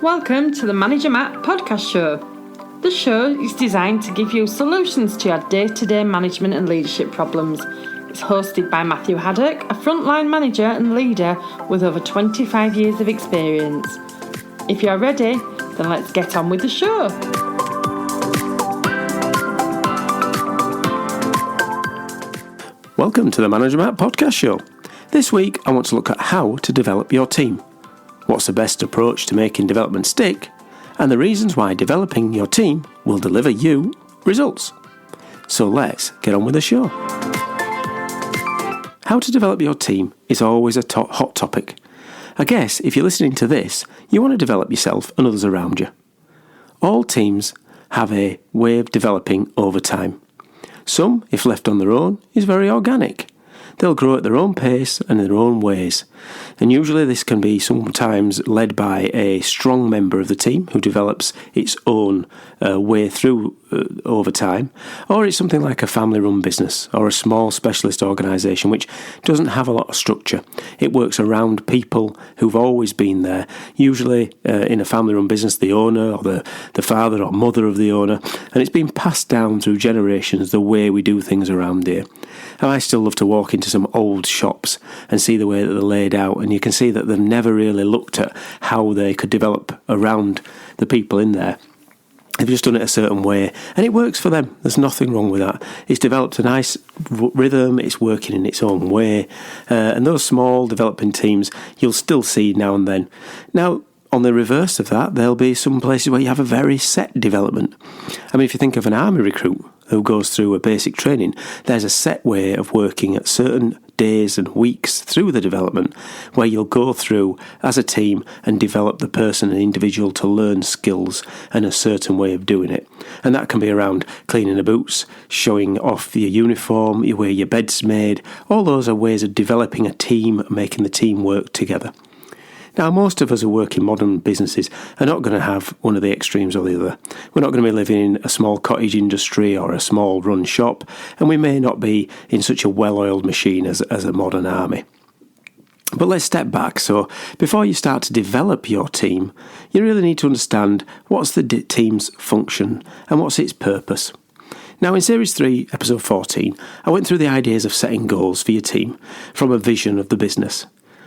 Welcome to the Manager Matt podcast show. The show is designed to give you solutions to your day-to-day management and leadership problems. It's hosted by Matthew Haddock, a frontline manager and leader with over 25 years of experience. If you're ready, then let's get on with the show. Welcome to the Manager Matt podcast show. This week, I want to look at how to develop your team. What's the best approach to making development stick, and the reasons why developing your team will deliver you results. So let's get on with the show. How to develop your team is always a hot topic. I guess if you're listening to this, you want to develop yourself and others around you. All teams have a way of developing over time. Some, if left on their own, is very organic. They'll grow at their own pace and in their own ways. And usually this can be sometimes led by a strong member of the team who develops its own way through over time. Or it's something like a family-run business or a small specialist organisation which doesn't have a lot of structure. It works around people who've always been there. Usually in a family-run business, the owner or the father or mother of the owner. And it's been passed down through generations the way we do things around here. And I still love to walk into some old shops and see the way that they're laid out, and you can see that they've never really looked at how they could develop around the people in there. They've just done it a certain way, and it works for them. There's nothing wrong with that. It's developed a nice rhythm, it's working in its own way, and those small developing teams you'll still see now and then. Now, on the reverse of that, there'll be some places where you have a very set development. I mean, if you think of an army recruit who goes through a basic training, there's a set way of working at certain days and weeks through the development where you'll go through as a team and develop the person and individual to learn skills and a certain way of doing it. And that can be around cleaning the boots, showing off your uniform, where your bed's made. All those are ways of developing a team, making the team work together. Now, most of us who work in modern businesses are not going to have one of the extremes or the other. We're not going to be living in a small cottage industry or a small run shop, and we may not be in such a well-oiled machine as a modern army. But let's step back. So before you start to develop your team, you really need to understand what's the team's function and what's its purpose. Now, in Series 3, Episode 14, I went through the ideas of setting goals for your team from a vision of the business.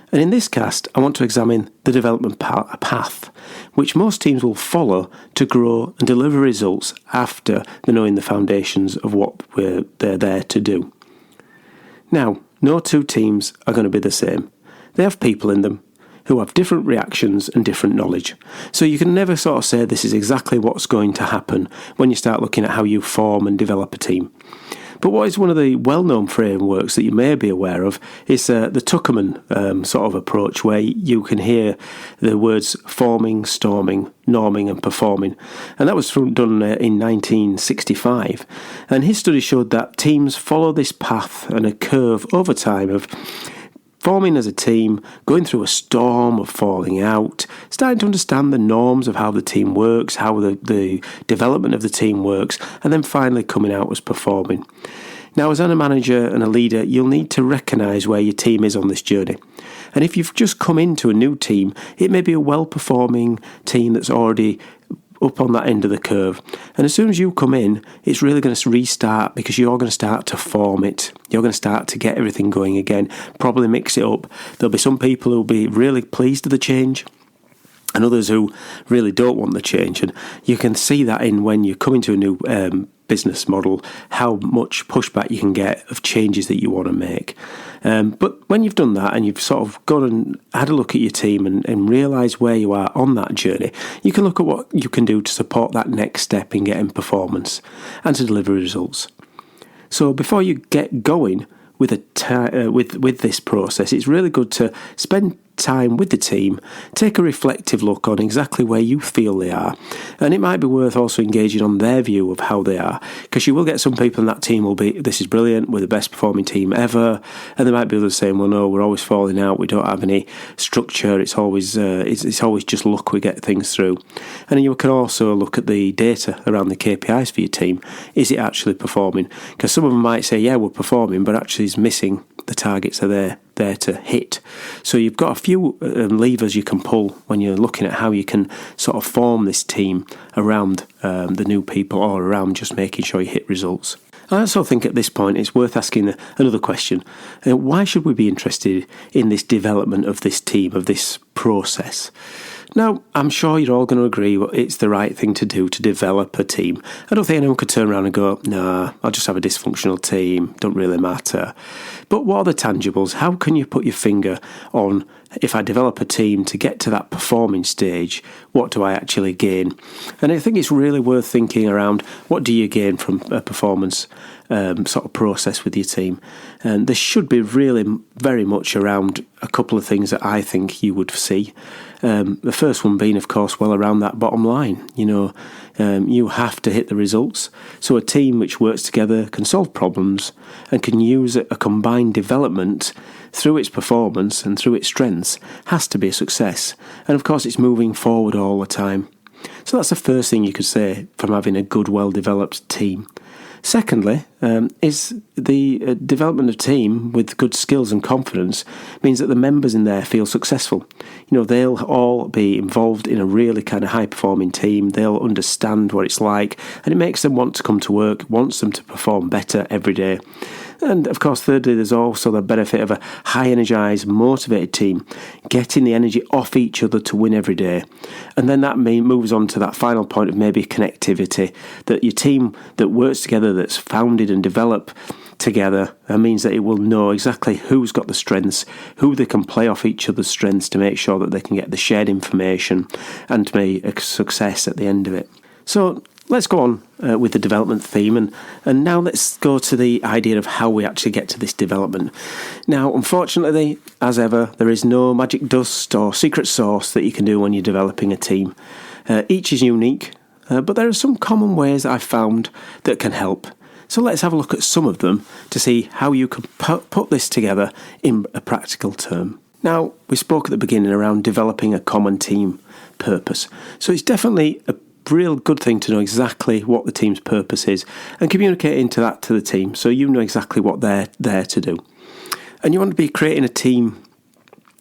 And in this cast, I want to examine the development path, which most teams will follow to grow and deliver results after knowing the foundations of what they're there to do. Now, no two teams are going to be the same. They have people in them who have different reactions and different knowledge. So you can never sort of say this is exactly what's going to happen when you start looking at how you form and develop a team. But what is one of the well-known frameworks that you may be aware of is the Tuckerman sort of approach, where you can hear the words forming, storming, norming and performing. And that was done in 1965. And his study showed that teams follow this path and a curve over time of forming as a team, going through a storm of falling out, starting to understand the norms of how the team works, how the development of the team works, and then finally coming out as performing. Now, as a manager and a leader, you'll need to recognise where your team is on this journey. And if you've just come into a new team, it may be a well-performing team that's already up on that end of the curve. And as soon as you come in, it's really going to restart because you're going to start to form it. You're going to start to get everything going again, probably mix it up. There'll be some people who'll be really pleased with the change and others who really don't want the change. And you can see that in when you come into a new business model, how much pushback you can get of changes that you want to make. But when you've done that and you've sort of gone and had a look at your team and realised where you are on that journey, you can look at what you can do to support that next step in getting performance and to deliver results. So before you get going with this process, it's really good to spend time with the team, take a reflective look on exactly where you feel they are, and it might be worth also engaging on their view of how they are, because you will get some people in that team will be, this is brilliant, we're the best performing team ever, and there might be others saying, well, no, we're always falling out, we don't have any structure, it's always just luck we get things through. And you can also look at the data around the KPIs for your team. Is it actually performing? Because some of them might say, yeah, we're performing, but actually it's missing the targets are there there to hit. So you've got a few levers you can pull when you're looking at how you can sort of form this team around the new people, or around just making sure you hit results. I also think at this point it's worth asking another question. Why should we be interested in this development of this team, of this process? Now, I'm sure you're all going to agree it's the right thing to do to develop a team. I don't think anyone could turn around and go, nah, I'll just have a dysfunctional team, don't really matter. But what are the tangibles? How can you put your finger on, if I develop a team to get to that performing stage, what do I actually gain? And I think it's really worth thinking around, what do you gain from a performance sort of process with your team? And this should be really very much around a couple of things that I think you would see. The first one being, of course, around that bottom line. You have to hit the results. So a team which works together can solve problems and can use a combined development through its performance and through its strengths has to be a success. And of course, it's moving forward all the time. So that's the first thing you could say from having a good, well-developed team. Secondly, is the development of team with good skills and confidence means that the members in there feel successful. They'll all be involved in a really kind of high-performing team. They'll understand what it's like, and it makes them want to come to work, wants them to perform better every day. And of course, thirdly, there's also the benefit of a high energised, motivated team getting the energy off each other to win every day. And then that moves on to that final point of maybe connectivity, that your team that works together, that's founded and developed together, means that it will know exactly who's got the strengths, who they can play off each other's strengths to make sure that they can get the shared information and to be a success at the end of it. So let's go on with the development theme, and now let's go to the idea of how we actually get to this development. Now, unfortunately, as ever, there is no magic dust or secret sauce that you can do when you're developing a team. Each is unique, but there are some common ways that I've found that can help. So let's have a look at some of them to see how you can put this together in a practical term. Now, we spoke at the beginning around developing a common team purpose. So it's definitely a real good thing to know exactly what the team's purpose is and communicating that to the team so you know exactly what they're there to do. And you want to be creating a team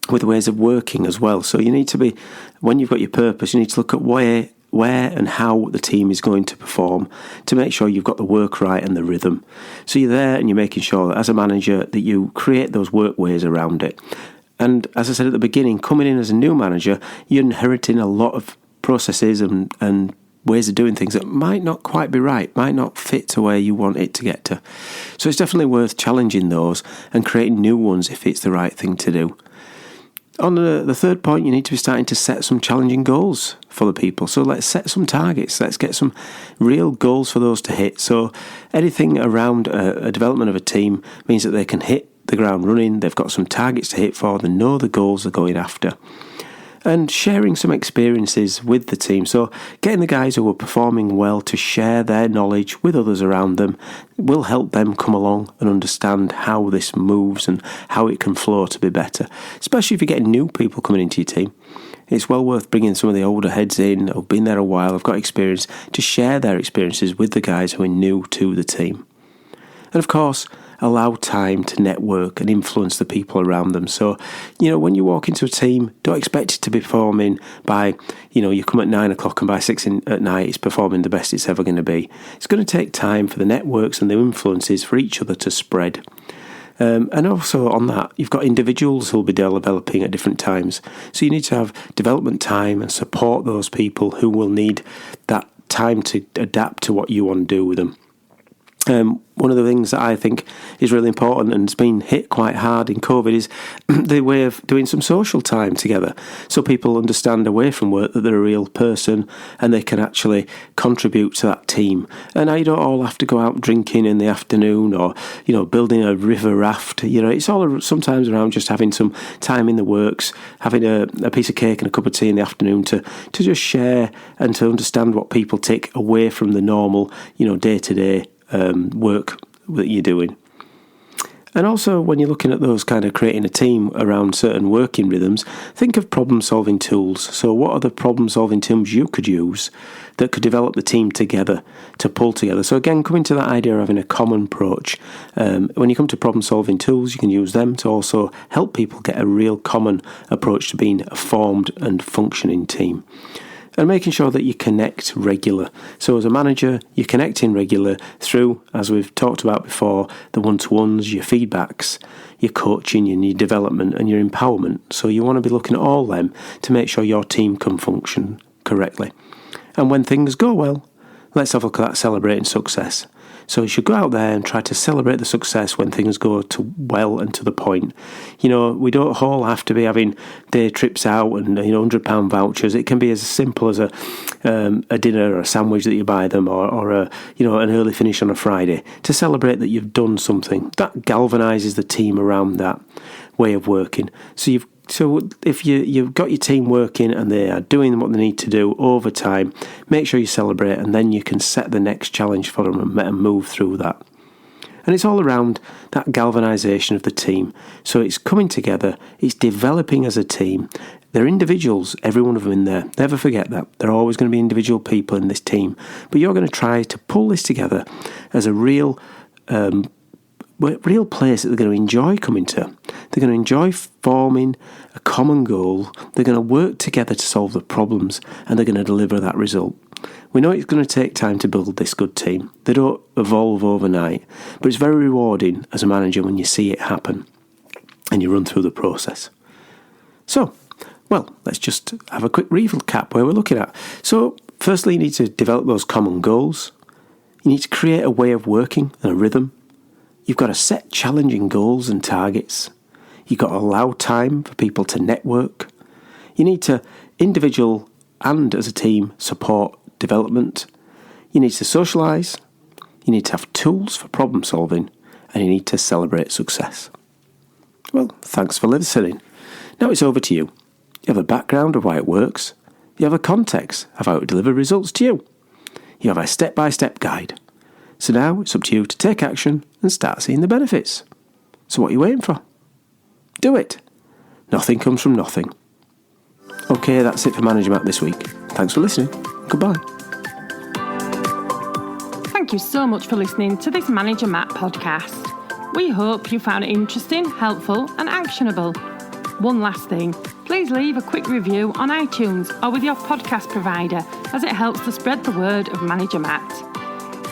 with ways of working as well. So you need to be, when you've got your purpose, you need to look at where and how the team is going to perform to make sure you've got the work right and the rhythm. So you're there and you're making sure that as a manager that you create those work ways around it. And as I said at the beginning, coming in as a new manager, you're inheriting a lot of processes and ways of doing things that might not quite be right, might not fit to where you want it to get to. So it's definitely worth challenging those and creating new ones if it's the right thing to do. On the third point, you need to be starting to set some challenging goals for the people. So let's set some targets. Let's get some real goals for those to hit. So anything around a development of a team means that they can hit the ground running. They've got some targets to hit for. They know the goals they're going after. And sharing some experiences with the team. So getting the guys who are performing well to share their knowledge with others around them will help them come along and understand how this moves and how it can flow to be better. Especially if you're getting new people coming into your team. It's well worth bringing some of the older heads in who've been there a while, have got experience, to share their experiences with the guys who are new to the team. And of course, allow time to network and influence the people around them. So, when you walk into a team, don't expect it to be performing by, you come at 9 o'clock and by 6 at night it's performing the best it's ever going to be. It's going to take time for the networks and the influences for each other to spread. And also on that, you've got individuals who will be developing at different times. So you need to have development time and support those people who will need that time to adapt to what you want to do with them. One of the things that I think is really important and has been hit quite hard in COVID is the way of doing some social time together. So people understand away from work that they're a real person and they can actually contribute to that team. And now you don't all have to go out drinking in the afternoon or, building a river raft. It's all sometimes around just having some time in the works, having a piece of cake and a cup of tea in the afternoon to just share and to understand what people take away from the normal, day-to-day work that you're doing. And also, when you're looking at those kind of creating a team around certain working rhythms, think of problem-solving tools. So what are the problem-solving tools you could use that could develop the team together, to pull together? So again, coming to that idea of having a common approach. When you come to problem-solving tools, you can use them to also help people get a real common approach to being a formed and functioning team. And making sure that you connect regular. So as a manager, you're connecting regular through, as we've talked about before, the one-to-ones, your feedbacks, your coaching, and your development and your empowerment. So you want to be looking at all them to make sure your team can function correctly. And when things go well, let's have a look at that celebrating success. So you should go out there and try to celebrate the success when things go to well and to the point. You know, we don't all have to be having day trips out and £100 vouchers. It can be as simple as a dinner or a sandwich that you buy them, or an early finish on a Friday to celebrate that you've done something. That galvanises the team around that way of working. So if you've got your team working and they are doing what they need to do over time, make sure you celebrate, and then you can set the next challenge for them and move through that. And it's all around that galvanisation of the team. So it's coming together, it's developing as a team. They're individuals, every one of them in there. Never forget that. There are always going to be individual people in this team. But you're going to try to pull this together as a real place that they're going to enjoy coming to. They're going to enjoy forming a common goal. They're going to work together to solve the problems, and they're going to deliver that result. We know it's going to take time to build this good team. They don't evolve overnight, but it's very rewarding as a manager when you see it happen and you run through the process. So, let's just have a quick recap where we're looking at. So, firstly, you need to develop those common goals. You need to create a way of working and a rhythm. You've got to set challenging goals and targets. You've got to allow time for people to network. You need to, individual and as a team, support development. You need to socialise. You need to have tools for problem solving. And you need to celebrate success. Well, thanks for listening. Now it's over to you. You have a background of why it works. You have a context of how it delivers results to you. You have a step-by-step guide. So now it's up to you to take action and start seeing the benefits. So what are you waiting for? Do it. Nothing comes from nothing. Okay, that's it for Manager Matt this week. Thanks for listening. Goodbye. Thank you so much for listening to this Manager Matt podcast. We hope you found it interesting, helpful and actionable. One last thing, please leave a quick review on iTunes or with your podcast provider, as it helps to spread the word of Manager Matt.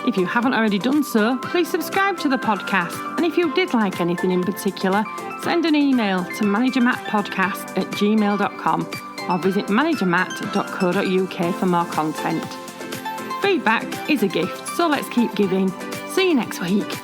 If you haven't already done so, please subscribe to the podcast. And if you did like anything in particular, send an email to managermattpodcast@gmail.com or visit managermatt.co.uk for more content. Feedback is a gift, so let's keep giving. See you next week.